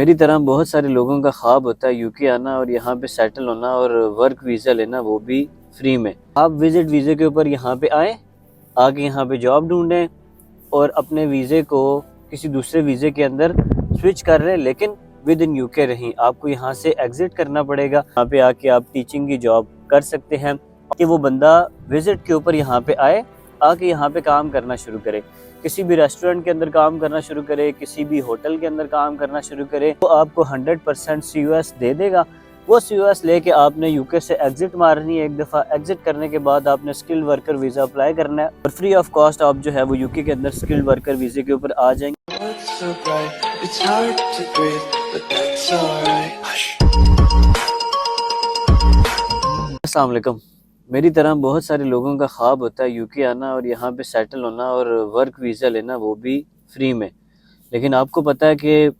मेरी तरह बहुत सारे लोगों का ख्वाब होता है यूके आना और यहाँ पे सेटल होना और वर्क वीज़ा लेना, वो भी फ्री में। आप विजिट वीज़े के ऊपर यहाँ पे आए, आके यहाँ पे जॉब ढूंढें और अपने वीज़े को किसी दूसरे वीज़े के अंदर स्विच कर रहे हैं, लेकिन विद इन यूके रहीं। आपको यहाँ से एग्जिट करना पड़ेगा। यहाँ पे आके आप टीचिंग की जॉब कर सकते हैं कि वो बंदा विजिट के ऊपर यहाँ पे आए, आके यहाँ पे काम करना शुरू करे, किसी भी रेस्टोरेंट के अंदर काम करना शुरू करे, किसी भी होटल के अंदर काम करना शुरू करे, तो आपको 100% CUS दे देगा। वो CUS लेके आपने यूके से एग्जिट मारनी है। एक दफ़ा एग्जिट करने के बाद आपने स्किल्ड वर्कर वीज़ा अप्लाई करना है और फ्री ऑफ कॉस्ट आप जो है वो यूके के अंदर स्किल्ड वर्कर वीज़े के ऊपर आ जाएंगे। अस्सलाम वालेकुम। मेरी तरह बहुत सारे लोगों का ख्वाब होता है यूके आना और यहाँ पे सेटल होना और वर्क वीज़ा लेना, वो भी फ्री में। लेकिन आपको पता है कि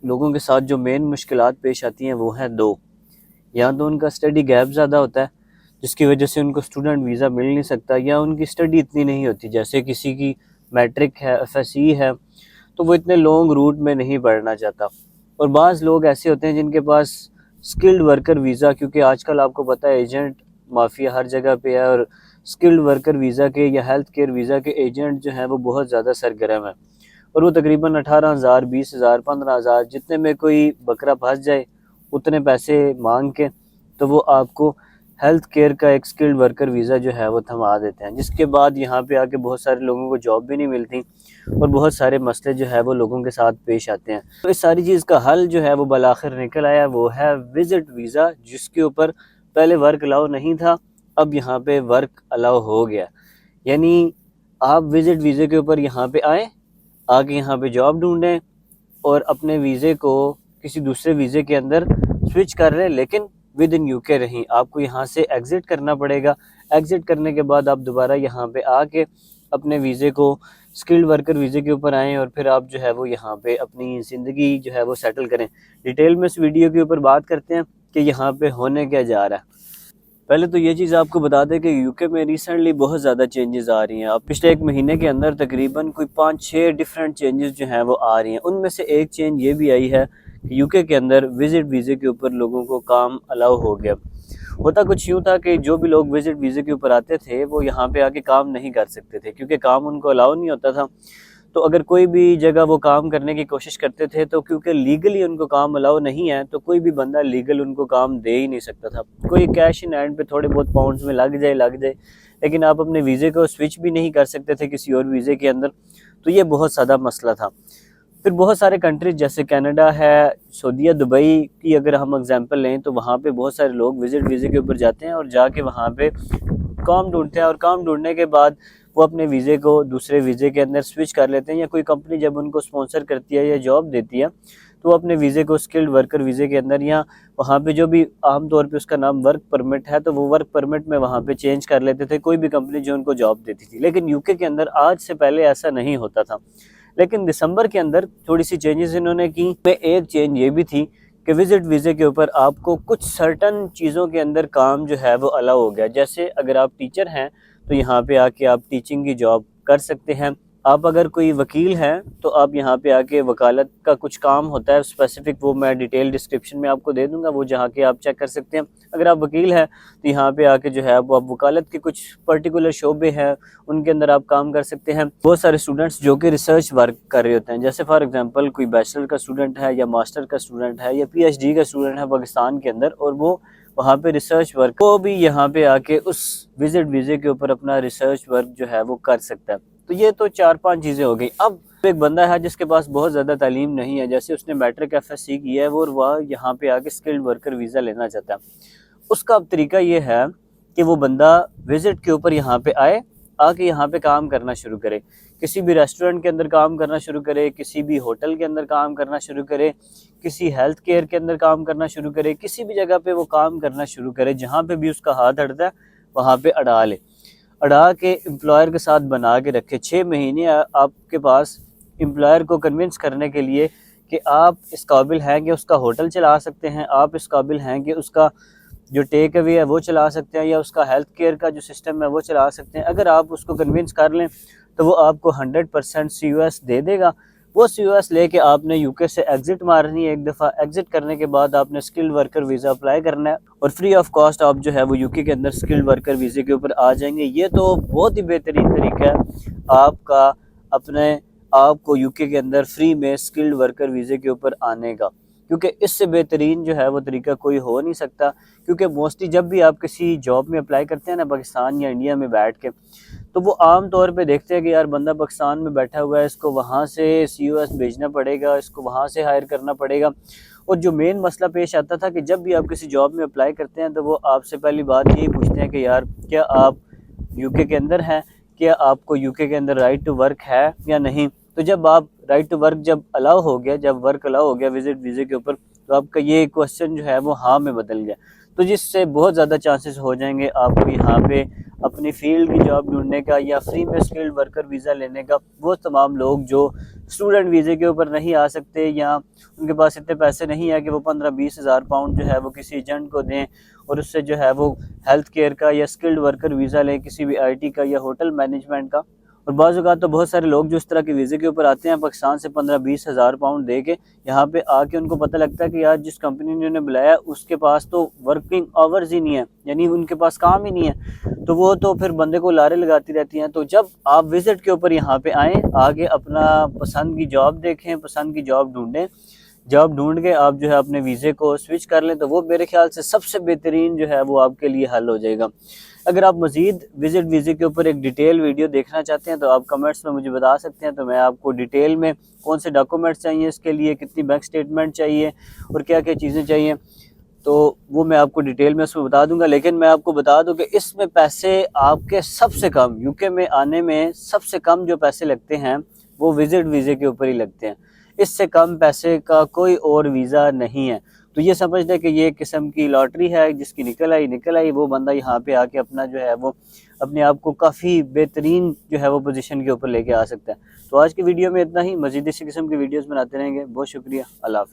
लोगों के साथ जो मेन मुश्किलात पेश आती हैं वो हैं दो। या तो उनका स्टडी गैप ज़्यादा होता है जिसकी वजह से उनको स्टूडेंट वीज़ा मिल नहीं सकता, या उनकी स्टडी इतनी नहीं होती, जैसे किसी की मैट्रिक है, FSE है, तो वो इतने लॉन्ग रूट में नहीं पढ़ना चाहता। और बाज़ लोग ऐसे होते हैं जिनके पास स्किल्ड वर्कर वीज़ा, क्योंकि आजकल आपको पता है एजेंट माफिया हर जगह पे है और स्किल्ड वर्कर वीज़ा के या हेल्थ केयर वीज़ा के एजेंट जो हैं वो बहुत ज़्यादा सरगर्म है और वो तकरीबन 18,000, 20,000, 15,000, जितने में कोई बकरा फंस जाए उतने पैसे मांग के तो वो आपको हेल्थ केयर का एक स्किल्ड वर्कर वीज़ा जो है वो थमा देते हैं, जिसके बाद यहाँ पे आके बहुत सारे लोगों को जॉब भी नहीं मिलती और बहुत सारे मसले जो है वो लोगों के साथ पेश आते हैं। तो इस सारी चीज़ का हल जो है वो बलाखिर निकल आया, वो है विजिट वीज़ा, जिसके ऊपर पहले वर्क अलाउ नहीं था, अब यहाँ पे वर्क अलाउ हो गया। यानी आप विजिट वीज़े के ऊपर यहाँ पे आए, आके यहाँ पे जॉब ढूंढें और अपने वीज़े को किसी दूसरे वीज़े के अंदर स्विच कर रहे हैं, लेकिन विद इन यूके रहीं। आपको यहाँ से एग्ज़िट करना पड़ेगा। एग्ज़िट करने के बाद आप दोबारा यहाँ पे आके अपने वीज़े को स्किल्ड वर्कर वीज़े के ऊपर आएँ और फिर आप जो है वो यहाँ पे अपनी ज़िंदगी जो है वो सेटल करें। डिटेल में इस वीडियो के ऊपर बात करते हैं कि यहाँ पे होने क्या जा रहा है। पहले तो ये चीज़ आपको बता दें कि यूके में रिसेंटली बहुत ज़्यादा चेंजेस आ रही हैं। अब पिछले एक महीने के अंदर तकरीबन कोई 5-6 डिफरेंट चेंजेस जो हैं वो आ रही हैं। उनमें से एक चेंज ये भी आई है कि यूके के अंदर विजिट वीज़े के ऊपर लोगों को काम अलाउ हो गया। होता कुछ यूँ था कि जो भी लोग विजिट वीज़े के ऊपर आते थे वो यहाँ पे आके काम नहीं कर सकते थे, क्योंकि काम उनको अलाउ नहीं होता था। तो अगर कोई भी जगह वो काम करने की कोशिश करते थे तो क्योंकि लीगली उनको काम अलाउ नहीं है, तो कोई भी बंदा लीगल उनको काम दे ही नहीं सकता था। कोई कैश इन हैंड पे थोड़े बहुत पाउंड्स में लग जाए, लेकिन आप अपने वीज़े को स्विच भी नहीं कर सकते थे किसी और वीज़े के अंदर। तो ये बहुत ज़्यादा मसला था। फिर बहुत सारे कंट्रीज जैसे कनाडा है, सऊदीया, दुबई की अगर हम एग्जांपल लें तो वहाँ पे बहुत सारे लोग विजिट वीज़े के ऊपर जाते हैं और जाके वहाँ पे काम ढूंढते हैं और काम ढूंढने के बाद वो अपने वीज़े को दूसरे वीज़े के अंदर स्विच कर लेते हैं, या कोई कंपनी जब उनको स्पॉन्सर करती है या जॉब देती है तो वो अपने वीज़े को स्किल्ड वर्कर वीज़े के अंदर, या वहाँ पे जो भी आमतौर पे उसका नाम वर्क परमिट है, तो वो वर्क परमिट में वहाँ पे चेंज कर लेते थे कोई भी कंपनी जो उनको जॉब देती थी। लेकिन यूके के अंदर आज से पहले ऐसा नहीं होता था, लेकिन दिसंबर के अंदर थोड़ी सी चेंजेस इन्होंने की। एक चेंज ये भी थी कि विजिट वीज़े के ऊपर आपको कुछ सर्टन चीज़ों के अंदर काम जो है वो अलाउ हो गया। जैसे अगर आप टीचर हैं तो यहाँ पे आके आप टीचिंग की जॉब कर सकते हैं। आप अगर कोई वकील हैं तो आप यहाँ पे आके वकालत का कुछ काम होता है स्पेसिफिक, वो मैं डिटेल डिस्क्रिप्शन में आपको दे दूंगा, वो जहाँ के आप चेक कर सकते हैं। अगर आप वकील हैं तो यहाँ पे आके जो है वो आप वकालत के कुछ पर्टिकुलर शोबे हैं उनके अंदर आप काम कर सकते हैं। बहुत सारे स्टूडेंट्स जो कि रिसर्च वर्क कर रहे होते हैं, जैसे फॉर एग्जांपल कोई बैचलर का स्टूडेंट है या मास्टर का स्टूडेंट है या PhD का स्टूडेंट है पाकिस्तान के अंदर, और वो वहाँ पे रिसर्च वर्क, वो भी यहाँ पे आके उस विजिट वीज़े के ऊपर अपना रिसर्च वर्क जो है वो कर सकता है। तो ये तो 4-5 चीज़ें हो गई। अब एक बंदा है जिसके पास बहुत ज़्यादा तालीम नहीं है, जैसे उसने मैट्रिक FSC की है, वो वह यहाँ पे आके स्किल्ड वर्कर वीज़ा लेना चाहता है। उसका अब तरीका ये है कि वो बंदा विजिट के ऊपर यहाँ पे आए, आके यहाँ पे काम करना शुरू करे, किसी भी रेस्टोरेंट के अंदर काम करना शुरू करे, किसी भी होटल के अंदर काम करना शुरू करे, किसी हेल्थ केयर के अंदर काम करना शुरू करे, किसी भी जगह पे वो काम करना शुरू करे, जहाँ पे भी उसका हाथ अड़ता है वहाँ पे अड़ा ले, अड़ा के एम्प्लॉयर के साथ बना के रखे। 6 महीने आपके पास एम्प्लॉयर को कन्विंस करने के लिए कि आप इस काबिल हैं कि उसका होटल चला सकते हैं, आप इस काबिल हैं कि उसका जो टेक अवे है वो चला सकते हैं, या उसका हेल्थ केयर का जो सिस्टम है वो चला सकते हैं। अगर आप उसको कन्विंस कर लें तो वो आपको 100% CUS दे देगा। वो COS लेके आपने यूके से एग्जिट मारनी है। एक दफ़ा एग्जिट करने के बाद आपने स्किल्ड वर्कर वीज़ा अप्लाई करना है और फ्री ऑफ कॉस्ट आप जो है वो यूके के अंदर स्किल्ड वर्कर वीज़े के ऊपर आ जाएंगे। ये तो बहुत ही बेहतरीन तरीका है आपका अपने आपको यूके के अंदर फ्री में स्किल्ड वर्कर वीज़े के ऊपर आने का, क्योंकि इससे बेहतरीन जो है वो तरीका कोई हो नहीं सकता। क्योंकि मोस्टली जब भी आप किसी जॉब में अप्लाई करते हैं ना पाकिस्तान या इंडिया में बैठ के, तो वो आम तौर पे देखते हैं कि यार बंदा पाकिस्तान में बैठा हुआ है, इसको वहाँ से COS भेजना पड़ेगा, इसको वहाँ से हायर करना पड़ेगा। और जो मेन मसला पेश आता था कि जब भी आप किसी जॉब में अप्लाई करते हैं तो वो आपसे पहली बात यही पूछते हैं कि यार क्या आप यूके के अंदर हैं, क्या आपको यूके के अंदर राइट टू वर्क है या नहीं। तो जब आप राइट टू वर्क जब अलाउ हो गया, जब वर्क अलाउ हो गया विजिट वीज़े के ऊपर, तो आपका ये क्वेश्चन जो है वो हाँ में बदल गया। तो जिससे बहुत ज़्यादा चांसेस हो जाएंगे आपको यहाँ पे अपनी फील्ड की जॉब ढूंढने का या फ्री में स्किल्ड वर्कर वीज़ा लेने का। वो तमाम लोग जो स्टूडेंट वीज़े के ऊपर नहीं आ सकते या उनके पास इतने पैसे नहीं है कि वो 15-20 हज़ार पाउंड जो है वो किसी एजेंट को दें और उससे जो है वो हेल्थ केयर का या स्किल्ड वर्कर वीज़ा लें, किसी भी IT का या होटल मैनेजमेंट का। और बाज़ औक़ात तो बहुत सारे लोग जो इस तरह के वीज़े के ऊपर आते हैं पाकिस्तान से 15-20 हज़ार पाउंड दे के यहाँ पे आके उनको पता लगता है कि यार जिस कंपनी ने उन्हें बुलाया उसके पास तो वर्किंग आवर्स ही नहीं है, यानी उनके पास काम ही नहीं है, तो वो तो फिर बंदे को लारे लगाती रहती हैं। तो जब आप विज़िट के ऊपर यहाँ पे आएँ, आगे अपना पसंद की जॉब देखें, पसंद की जॉब ढूंढें, जॉब ढूंढ के आप जो है अपने वीज़े को स्विच कर लें, तो वो मेरे ख्याल से सबसे बेहतरीन जो है वो आपके लिए हल हो जाएगा। अगर आप मज़ीद विजिट वीज़े के ऊपर एक डिटेल वीडियो देखना चाहते हैं तो आप कमेंट्स में मुझे बता सकते हैं, तो मैं आपको डिटेल में कौन से डॉक्यूमेंट्स चाहिए इसके लिए, कितनी बैंक स्टेटमेंट चाहिए और क्या क्या चीज़ें चाहिए, तो वो मैं आपको डिटेल में उसमें बता दूंगा। लेकिन मैं आपको बता दूं कि इसमें पैसे आपके सबसे कम, यूके में आने में सबसे कम जो पैसे लगते हैं वो विजिट वीज़े के ऊपर ही लगते हैं। इससे कम पैसे का कोई और वीज़ा नहीं है। तो ये समझ लें कि ये किस्म की लॉटरी है, जिसकी निकल आई वो बंदा यहाँ पे आके अपना जो है वो अपने आप को काफ़ी बेहतरीन जो है वो पोजीशन के ऊपर लेके आ सकता है। तो आज की वीडियो में इतना ही। मज़ीद इसी किस्म की वीडियोस बनाते रहेंगे। बहुत शुक्रिया। अल्लाह हाफ़िज़।